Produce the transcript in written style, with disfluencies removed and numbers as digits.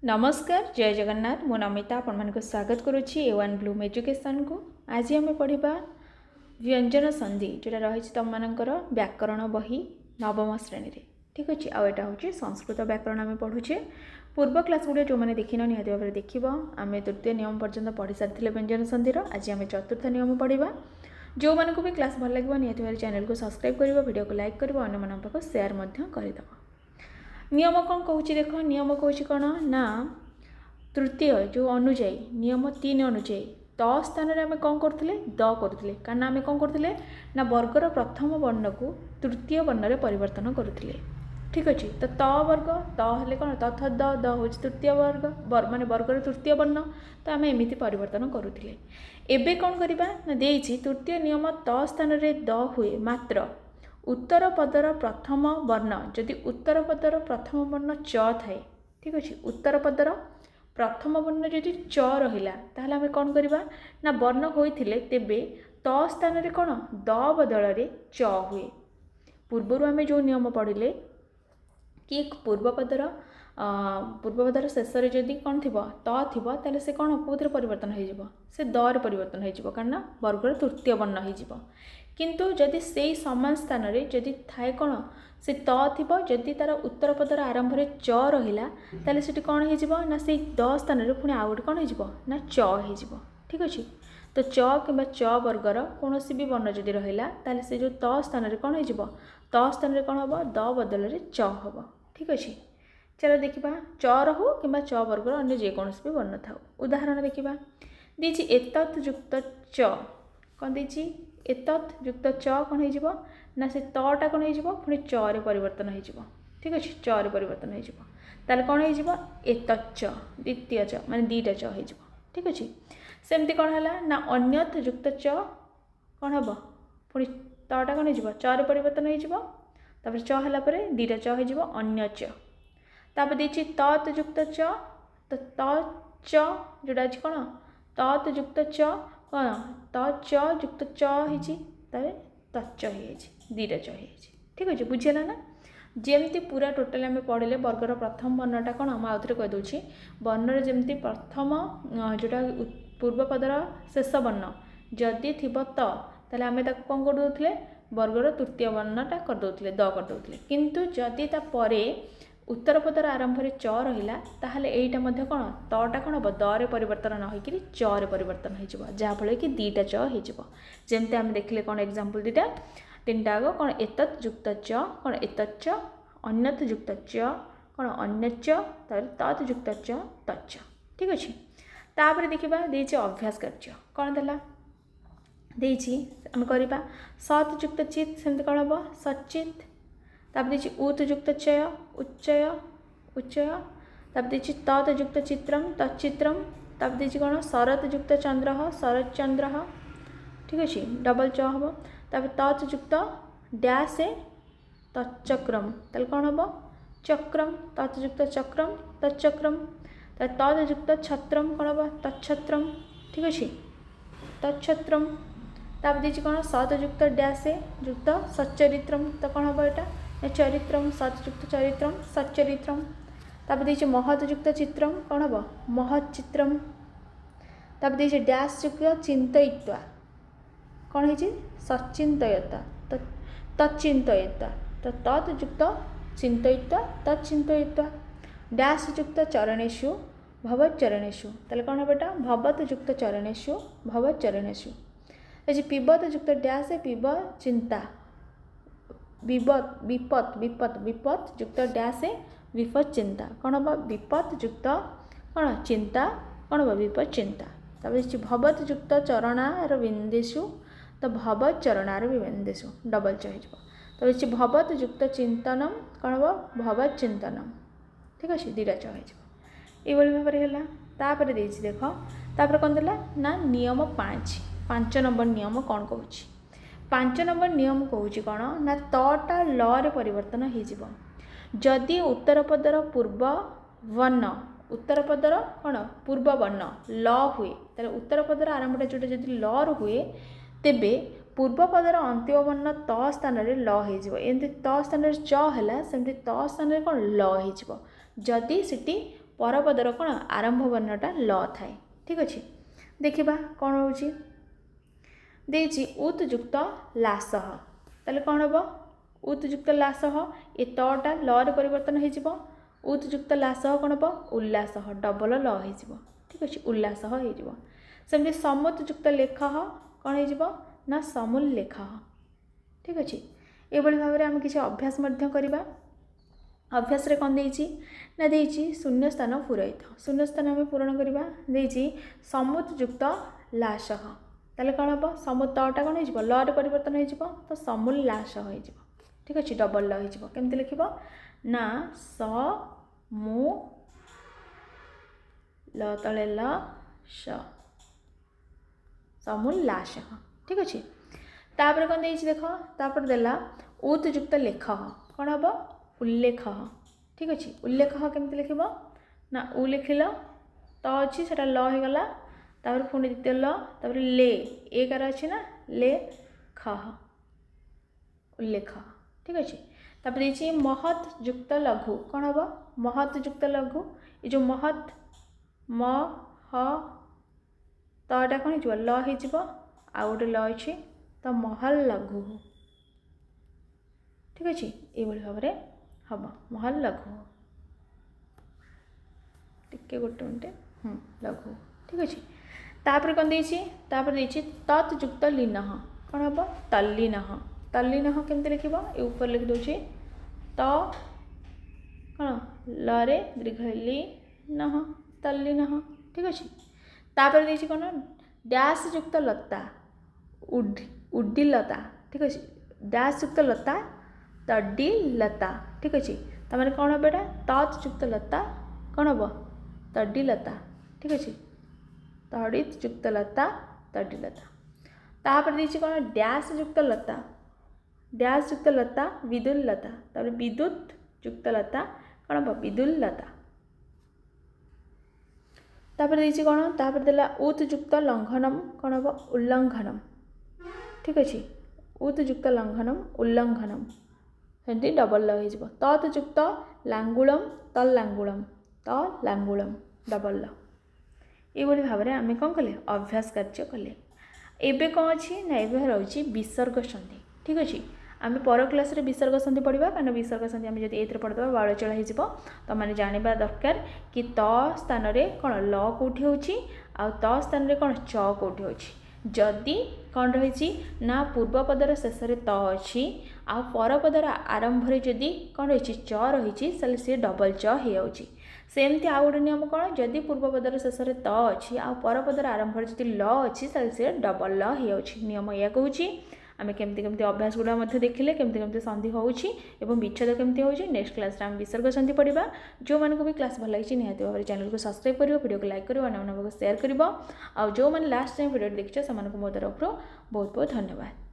नमस्कार जय जगन्नाथ मो नमिता आपण स्वागत करुच्ची A1 ब्लूम एजुकेशन को। आज आम पढ़ा व्यंजन संधि जोटा रही तुम मानकर व्याकरण बही नवम श्रेणी रे। ठीक अच्छे आटा हूँ संस्कृत व्याकरण आम पढ़ुचे। पूर्व क्लास गुड़े जो मैंने देखिन निहती भाव देख आम तृतीय नियम पर्यंत पढ़ी सारी व्यंजन संधि आज आम चतुर्थ नियम पढ़ा। जो मानक भी क्लास भल लगे निहती भाव चैनल को सब्सक्राइब कर वीडियो को लाइक कर अन्य पाक सेयार करदेव। नियम कौन कहूँ देख नियम कहूँ कौन ना तृतीय जो अनुजाई नियम 3 अनुजाई त स्थान आम कौन करते द करुले कारण आम कौन करते ना वर्गर प्रथम वर्ण को तृतीय वर्ण में परिवर्तन करुले। ठीक अच्छे तो त वर्ग त हेल्ले कौन तथ द हूँ तृतीय वर्ग माने वर्गर तृतीय वर्ण तो आम एमती परिवर्तन करुले। एबे कौन करवा ना देछि तृतीय नियम त स्थान द हुए मात्र उत्तर पदर प्रथम वर्ण जदि उत्तर पदर प्रथम वर्ण च थाए। ठीक अच्छे उत्तर पदर प्रथम वर्ण जदि च रहिला ताहले आमे कौन करवा ना वर्ण होइथिले तेबे त स्थान रे कौन द बदल रे च हुए। पूर्वर आमे जो नियम पढ़िले कि पूर्वपदर शेष में जदि कौन थी त थी ताले से कौन कौन परिवर्तन हो से दर परिवर्तन हो कारण वर्गर तृतीय वर्ण हो। किंतु जदि से समान स्थान रे जदि थाए कौन से त थी जदि तार उत्तर पदर आरंभ में च रहा ताले से कौन हो से द स्थान रे पुणी आउ कौन हो ना च हो। ठीक अच्छे तो च कि च वर्गर कौन भी वर्ण जदि रहा ताले से जो त स्थान रे कौन हो त स्थान रे कौन हम द बदल रे च हम। ठीक अच्छे चलो देखा च रहू कि च वर्गर अन्य जेकोसी भी वर्ण था। उदाहरण देखा दीची एतत् युक्त च कौन दीची एतत् युक्त च कौन हो ना से तटा कौन हो पुणी च रे परिवर्तन हो। ठीक अच्छे च रे परिवर्तन हो कौन हो एतच्च द्वितीय च माने दीटा च हो। ठीक अच्छे सेमती कौन है ना अन्यत युक्त च कौन हम पुणी तटा कौन हो च रे परिवर्तन हो च है दीटा च हो अन्य च। तापर देछि तत् युक्त च तो तच जोड़ा अच्छी कौन तत् युक्त च कौन तच युक्त च होती तच्च हो दीटा च हो। ठीक अच्छे बुझीगला ना जमती पूरा टोटाल आम पढ़ले वर्गर प्रथम वर्णटा कौन आम आउे कहीदे वर्ण जमती प्रथम जोटा पूर्वपदर शेष वर्ण जदि थी ताले आम कौन करदे वर्गर तृतीय वर्णटा करदे द करदे। किंतु जदि तापरे उत्तर पदर आरंभ में च रहा ताहले एटा मध्य कौन तटा कौन हम दरे परिवर्तन न होकर च रे परिवर्तन हो जहाँफल कि दीटा च हो। जमती आम देखिले कौन एग्जांपल दीटा तीन टाग कौन एतत् युक्त च कौन एतच्च अन्यत युक्त च कौन अन्यच्च तत् युक्त च तच्च। ठीक अच्छे तापर देखा देछि अभ्यास कार्य कौन देला देछि आम करवा सत् युक्त चित सेमती कौन हम सचित तापर देछि उत युक्त चय उच्चय उच्चय तापर देछि तत् युक्त चित्रम तच्चित्रम तापर देछि कौन शरत युक्त चंद्र शरत चंद्र। ठीक अच्छे डबल च हम तापर तत् युक्त डैश तच्चक्रम ताल कौन हम चक्रम तत् युक्त चक्रम तच्चक्रम तत् युक्त छत्रम कौन हम तच्छत्रम। ठीक अच्छे तच्छत्रम तापर देछि कौन सत् युक्त डैश युक्त सच्चरित्रम तो कौन हम यहाँ चरित्रम सत्युक्त चरित्रम सच्चरित्रम तापर देछि महत् युक्त चित्रम कौन हम महच्चित्रम तापर देछि डैश युक्त चिंतयित्वा कौन है सचिंतयता तो तच्चिंतयता तो तत् युक्त चिंतयित्वा तच्चिंतयित्वा डैश युक्त चरणेषु भवच्चरणेषु ताले कौन हम एटा भवत युक्त चरणेषु भवच्चरणेषु। पिबत युक्त डैश पिब चिंता विपत विपत विपत विपत युक्त डैश विपत चिंता कौन हम विपत युक्त कौन चिंता कौन हम विपत चिंता। तब भवत युक्त चरणार बिंदेशु तो भवत चरणार बिंदेशु डबल च हो। तब भवत युक्त चिंतनम कौन हम भवत चिंतनम। ठीक अच्छे दीटा च हो भाव है। तापर देख तापर कौन देला ना नियम 5 नंबर नियम कौन कहूँ 5 नंबर नियम कहूँ कौन ना तटा ल रे परिवर्तन हो जदि उत्तर पदर पूर्व वर्ण उत्तर पदर कौन पूर्व वर्ण ल हुए ताले उत्तर पदर आरंभटा जोटा जदि ल हुए तेबे पूर्व पदर अंतिम वर्ण त स्थान रे ल हो एमती त स्थान च है सेमती त स्थान कौन ल हो जदि सिटी परपदर कौन आरंभ वर्णटा ल थाए। ठीक अच्छे देखा कौन हो देची उत जुक्त लास ताले कौन हम उत जुक्त लास ये तटा लरे परिवर्तन हो उत जुक्त लास कौन हम उल्लास डबल ल हो। ठीक अच्छे उल्लास होमती समुत जुक्त लेख कौन हो समूल लेख। ठीक अच्छे ये भाव में आम किसी अभ्यास करवा अभ्यास रे कौन देची ना देची शून्य स्थान पूरयित शून्य स्थान आम पूरण करवा देची समुत जुक्त लास ताले कौन हम समूत तटा कौन हो लरे परिवर्तन हो तो समूल लास हो। ठीक अच्छे डबल ल हो केमती लिख ना स मु ल तले ल स समूल लास। ठीक अच्छे तापर कौन देख तापर देला उत जुक्त लेख कौन हम उल्लेख। ठीक अच्छे उल्लेख केमती लिख ना उ लिखिल तो अच्छी से ल होगला तापर पुणी द्वितीय ल तापर ले एक अच्छी ना ले ख उल्लेख। ठीक अच्छे तापर देखिए महत जुक्त लघु कौन हम महत जुक्त लघु ये जो महत म ह तटा कौन हो ल हो आ गोटे ल अच्छी तो महल लघु। ठीक अच्छे ये भाव में हम महल लघु टिके गोटे मिनट लघु। ठीक अच्छे तापर कौन देती तत्जुक्त लीन कौन हम तल्लीन तल्लीन केमती लिख ये ऊपर लिख दूचे त कौन लरे दीर्घ ली न तल्लीन। ठीक अच्छे तापर देती कौन डैश जुक्त लता उड्डी लता। ठीक अच्छे डैश युक्त लता तड्डी लता। ठीक अच्छे तमें कौन हम एटा तत् जुक्त लता कौन हम तड्डी लता। ठीक अच्छे तड़ित जुक्त लता तड्डी लता तापर देखिए कौन डैश युक्त लता विदुल लता तापर विद्युत जुक्त लता कौन हम विदुल लता तापर देखिए कौन तापर देला उत जुक्त लंघनम कौन हम उल्लंघनम। ठीक अच्छे उत जुक्त लंघनम उल्लंघनम सेमती डबल ल हो तत् जुक्त लांगुलम तलांगुलम डबल ल ये भाव में आम कौन कले अभ्यास कार्य कले। एबे कौन अच्छी ना एबे रही विसर्ग संधि। ठीक अच्छे आम पर क्लास रे विसर्ग संधि पढ़ा कारण विसर्ग संधि आम जब ये पढ़ीदा बाड़चल हो तो मैंने जानवा दरकार कि त स्थान कौन ल कौटी हो त स्थान कौन च कौटी हो जदि कौन रही ना पूर्वपदर शेष में त अच्छी आ परपदर आरंभ जदि कौन रही च रही सी डबल च हो सेमती आउ गोटे नियम कौन जदि पूर्वपदर शेष में त अच्छी आ परपदर आरंभ जदि ल अच्छी सी डबल ल हो नियम या कहूँ आम केमती केमती अभ्यास गुड़ा देखिले केमती केमती संधि होउछि एवं विच्छेद केमती होउछि नेक्स्ट क्लास रे आम विसर्ग संधि पढ़ा जो मानक भी क्लास भल लगी निहाती भाव में चैनल को सब्सक्राइब करियो वीडियो को लाइक करियो अन्य को शेयर करियो आ जो मैंने लास्ट टाइम वीडियो देखिछ से मो तरफ बहुत बहुत धन्यवाद।